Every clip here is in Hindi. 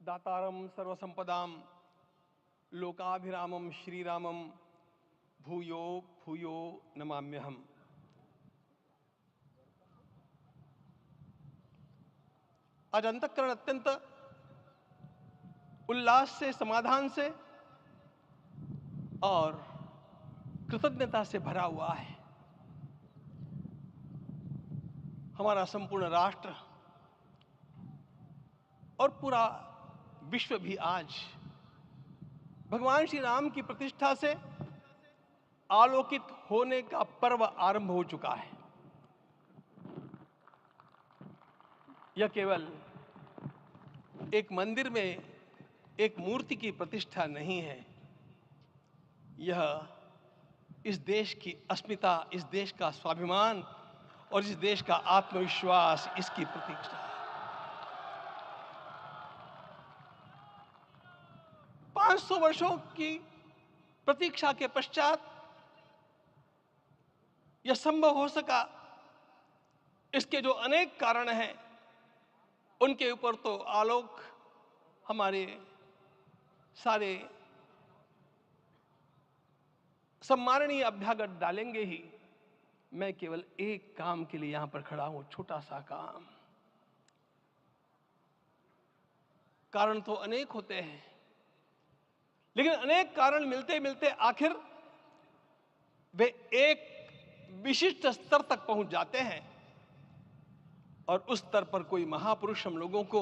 दातारं सर्वसंपदां लोकाभिरामं श्रीरामं भूयो भूयो नमाम्यहम्। आज अंतःकरण अत्यंत उल्लास से, समाधान से और कृतज्ञता से भरा हुआ है। हमारा संपूर्ण राष्ट्र और पूरा विश्व भी आज भगवान श्री राम की प्रतिष्ठा से आलोकित होने का पर्व आरंभ हो चुका है। यह केवल एक मंदिर में एक मूर्ति की प्रतिष्ठा नहीं है, यह इस देश की अस्मिता, इस देश का स्वाभिमान और इस देश का आत्मविश्वास, इसकी प्रतीक्षा है। 500 वर्षों की प्रतीक्षा के पश्चात यह संभव हो सका। इसके जो अनेक कारण हैं, उनके ऊपर तो आलोक हमारे सारे सम्माननीय अभ्यागत डालेंगे ही। मैं केवल एक काम के लिए यहां पर खड़ा हूं, छोटा सा काम। कारण तो अनेक होते हैं, लेकिन अनेक कारण मिलते मिलते आखिर वे एक विशिष्ट स्तर तक पहुंच जाते हैं और उस स्तर पर कोई महापुरुष हम लोगों को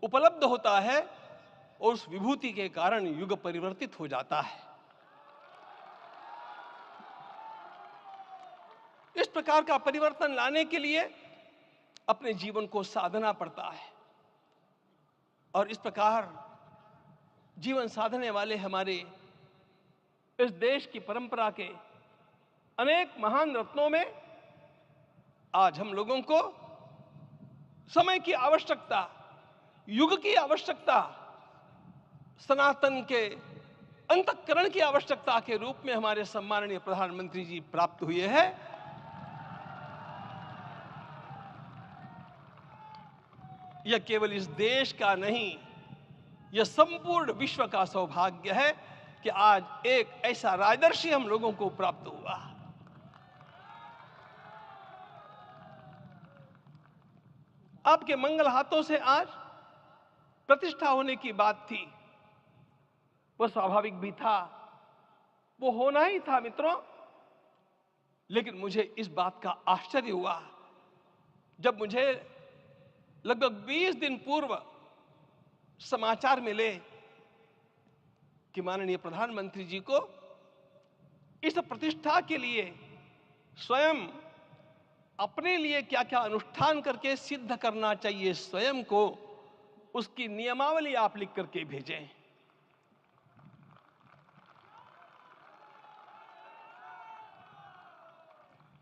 उपलब्ध होता है और उस विभूति के कारण युग परिवर्तित हो जाता है। इस प्रकार का परिवर्तन लाने के लिए अपने जीवन को साधना पड़ता है और इस प्रकार जीवन साधने वाले हमारे इस देश की परंपरा के अनेक महान रत्नों में आज हम लोगों को समय की आवश्यकता, युग की आवश्यकता, सनातन के अंतःकरण की आवश्यकता के रूप में हमारे सम्माननीय प्रधानमंत्री जी प्राप्त हुए हैं। यह केवल इस देश का नहीं, यह संपूर्ण विश्व का सौभाग्य है कि आज एक ऐसा राजदर्शी हम लोगों को प्राप्त हुआ। आपके मंगल हाथों से आज प्रतिष्ठा होने की बात थी, वह स्वाभाविक भी था, वो होना ही था मित्रों। लेकिन मुझे इस बात का आश्चर्य हुआ जब मुझे लगभग 20 दिन पूर्व समाचार मिले कि माननीय प्रधानमंत्री जी को इस प्रतिष्ठा के लिए स्वयं अपने लिए क्या क्या अनुष्ठान करके सिद्ध करना चाहिए, स्वयं को उसकी नियमावली आप लिख करके भेजें।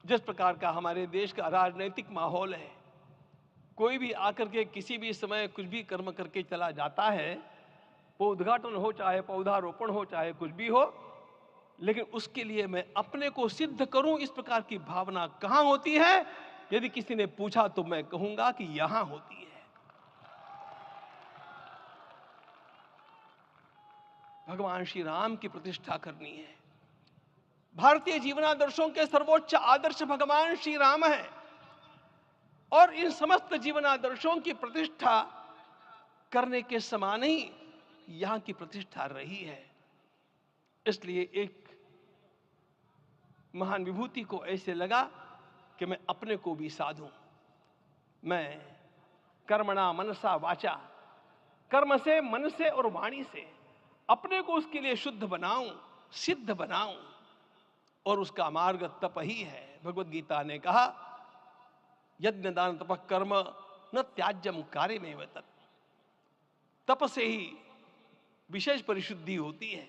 जिस प्रकार का हमारे देश का राजनीतिक माहौल है, कोई भी आकर के किसी भी समय कुछ भी कर्म करके चला जाता है, वो उद्घाटन हो चाहे पौधारोपण हो चाहे कुछ भी हो, लेकिन उसके लिए मैं अपने को सिद्ध करूं, इस प्रकार की भावना कहां होती है? यदि किसी ने पूछा तो मैं कहूंगा कि यहां होती है। भगवान श्री राम की प्रतिष्ठा करनी है। भारतीय जीवनादर्शों के सर्वोच्च आदर्श भगवान श्री राम है और इन समस्त जीवनादर्शों की प्रतिष्ठा करने के समान ही यहां की प्रतिष्ठा रही है। इसलिए एक महान विभूति को ऐसे लगा कि मैं अपने को भी साधूं। मैं कर्मणा मनसा वाचा, कर्म से, मन से और वाणी से अपने को उसके लिए शुद्ध बनाऊं, सिद्ध बनाऊं, और उसका मार्ग तप ही है। भगवद गीता ने कहा, यज्ञ दान तपः कर्म न त्याज्यम कार्यमेव तत्। तप से ही विशेष परिशुद्धि होती है।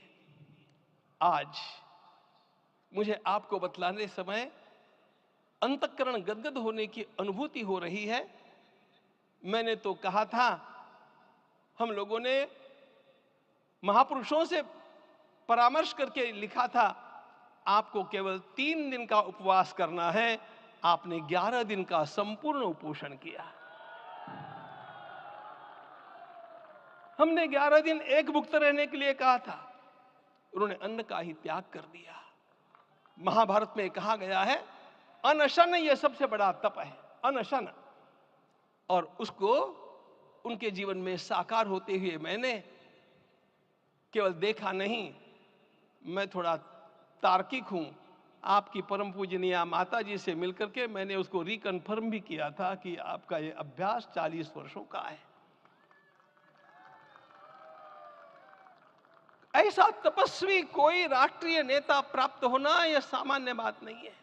आज मुझे आपको बतलाने समय अंतःकरण गदगद होने की अनुभूति हो रही है। मैंने तो कहा था, हम लोगों ने महापुरुषों से परामर्श करके लिखा था, आपको केवल 3 दिन का उपवास करना है। आपने 11 दिन का संपूर्ण उपोषण किया। हमने 11 दिन एक भुक्त रहने के लिए कहा था, उन्होंने अन्न का ही त्याग कर दिया। महाभारत में कहा गया है अनशन यह सबसे बड़ा तप है, अनशन। और उसको उनके जीवन में साकार होते हुए मैंने केवल देखा नहीं, मैं थोड़ा तार्किक हूं। आपकी परम पूजनीय माता जी से मिलकर के मैंने उसको रिकन्फर्म भी किया था कि आपका ये अभ्यास 40 वर्षों का है। ऐसा तपस्वी कोई राष्ट्रीय नेता प्राप्त होना यह सामान्य बात नहीं है।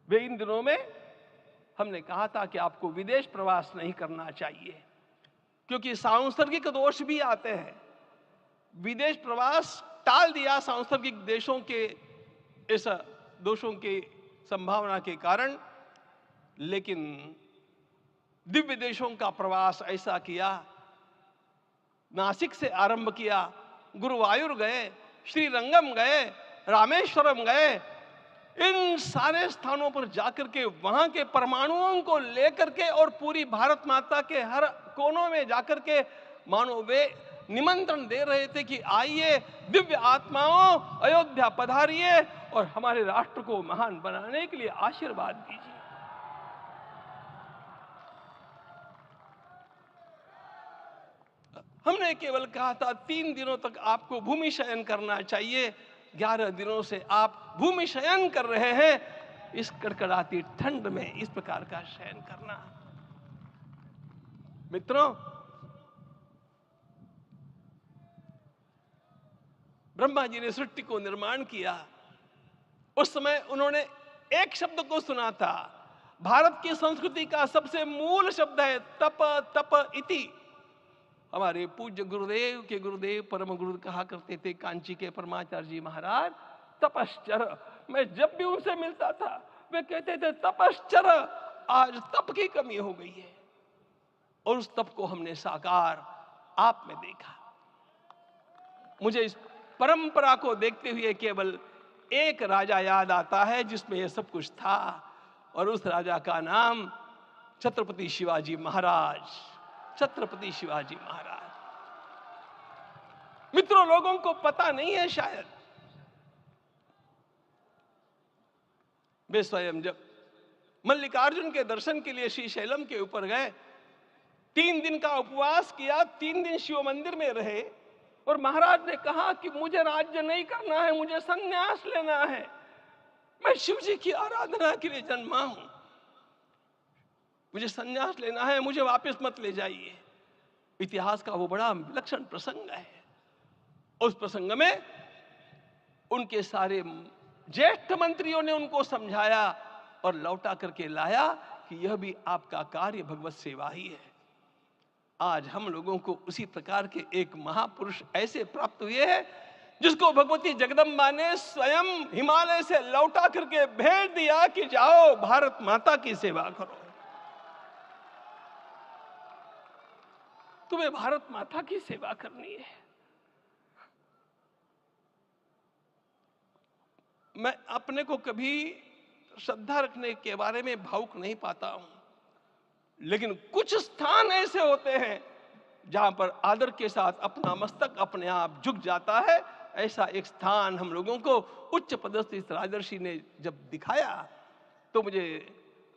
वे इन दिनों में हमने कहा था कि आपको विदेश प्रवास नहीं करना चाहिए, क्योंकि सांसर्गिक दोष भी आते हैं। विदेश प्रवास टाल दिया सांसर्गिक देशों के इस दोषों की संभावना के कारण, लेकिन दिव्य देशों का प्रवास ऐसा किया। नासिक से आरंभ किया, गुरुवायूर गए, श्रीरंगम गए, रामेश्वरम गए। इन सारे स्थानों पर जाकर के वहां के परमाणुओं को लेकर के और पूरी भारत माता के हर कोनों में जाकर के मानो वे निमंत्रण दे रहे थे कि आइए दिव्य आत्माओं, अयोध्या पधारिए और हमारे राष्ट्र को महान बनाने के लिए आशीर्वाद दीजिए। हमने केवल कहा था 3 दिनों तक आपको भूमि शयन करना चाहिए। 11 दिनों से आप भूमि शयन कर रहे हैं। इस कड़कड़ाती ठंड में इस प्रकार का शयन करना, मित्रों, ब्रह्मा जी ने सृष्टि को निर्माण किया। उस समय उन्होंने एक शब्द को सुना था। भारत की संस्कृति का सबसे मूल शब्द है तप, तप इति। हमारे पूज्य गुरुदेव के गुरुदेव परम गुरु कहा करते थे, कांची के परमाचार्य जी महाराज, तपश्चर। मैं जब भी उनसे मिलता था वे कहते थे तपश्चर। आज तप की कमी हो गई है और उस तप को हमने साकार आप में देखा। मुझे इस परंपरा को देखते हुए केवल एक राजा याद आता है जिसमें यह सब कुछ था, और उस राजा का नाम छत्रपति शिवाजी महाराज। छत्रपति शिवाजी महाराज। मित्रों, लोगों को पता नहीं है शायद, वे स्वयं जब मल्लिकार्जुन के दर्शन के लिए श्रीशैलम के ऊपर गए, 3 दिन का उपवास किया, 3 दिन शिव मंदिर में रहे, और महाराज ने कहा कि मुझे राज्य नहीं करना है, मुझे संन्यास लेना है, मैं शिव जी की आराधना के लिए जन्मा हूं, मुझे संन्यास लेना है, मुझे वापस मत ले जाइए। इतिहास का वो बड़ा विलक्षण प्रसंग है। उस प्रसंग में उनके सारे ज्येष्ठ मंत्रियों ने उनको समझाया और लौटा करके लाया कि यह भी आपका कार्य भगवत सेवा ही है। आज हम लोगों को उसी प्रकार के एक महापुरुष ऐसे प्राप्त हुए हैं जिसको भगवती जगदम्बा ने स्वयं हिमालय से लौटा करके भेज दिया कि जाओ भारत माता की सेवा करो। तुम्हें भारत माता की सेवा करनी है। मैं अपने को कभी श्रद्धा रखने के बारे में भावुक नहीं पाता हूं, लेकिन कुछ स्थान ऐसे होते हैं जहां पर आदर के साथ अपना मस्तक अपने आप झुक जाता है। ऐसा एक स्थान हम लोगों को उच्च पदस्थ इस राजर्षि ने जब दिखाया तो मुझे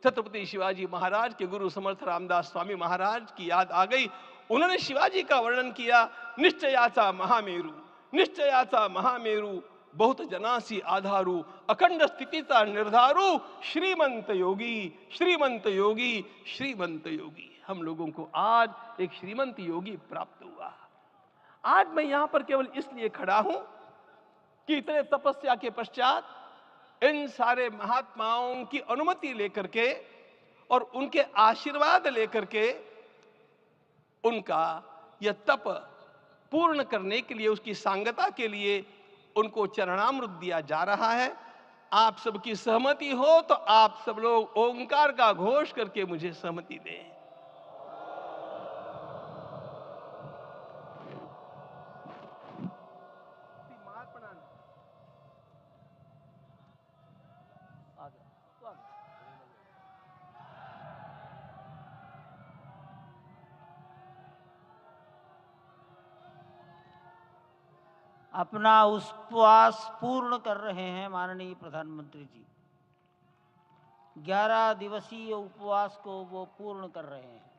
छत्रपति शिवाजी महाराज के गुरु समर्थ रामदास स्वामी महाराज की याद आ गई। उन्होंने शिवाजी का वर्णन किया, निश्चयाचा महामेरु, निश्चयाचा महामेरु, बहुत जनासी आधारू, अखंड स्थितिता निर्धारू, श्रीमंत योगी, श्रीमंत योगी, श्रीमंत योगी। हम लोगों को आज एक श्रीमंत योगी प्राप्त हुआ। आज मैं यहां पर केवल इसलिए खड़ा हूं कि इतने तपस्या के पश्चात इन सारे महात्माओं की अनुमति लेकर के और उनके आशीर्वाद लेकर के उनका यह तप पूर्ण करने के लिए, उसकी सांगता के लिए उनको चरणामृत दिया जा रहा है। आप सबकी सहमति हो तो आप सब लोग ओंकार का घोष करके मुझे सहमति दें। अपना उपवास पूर्ण कर रहे हैं माननीय प्रधानमंत्री जी। 11 दिवसीय उपवास को वो पूर्ण कर रहे हैं।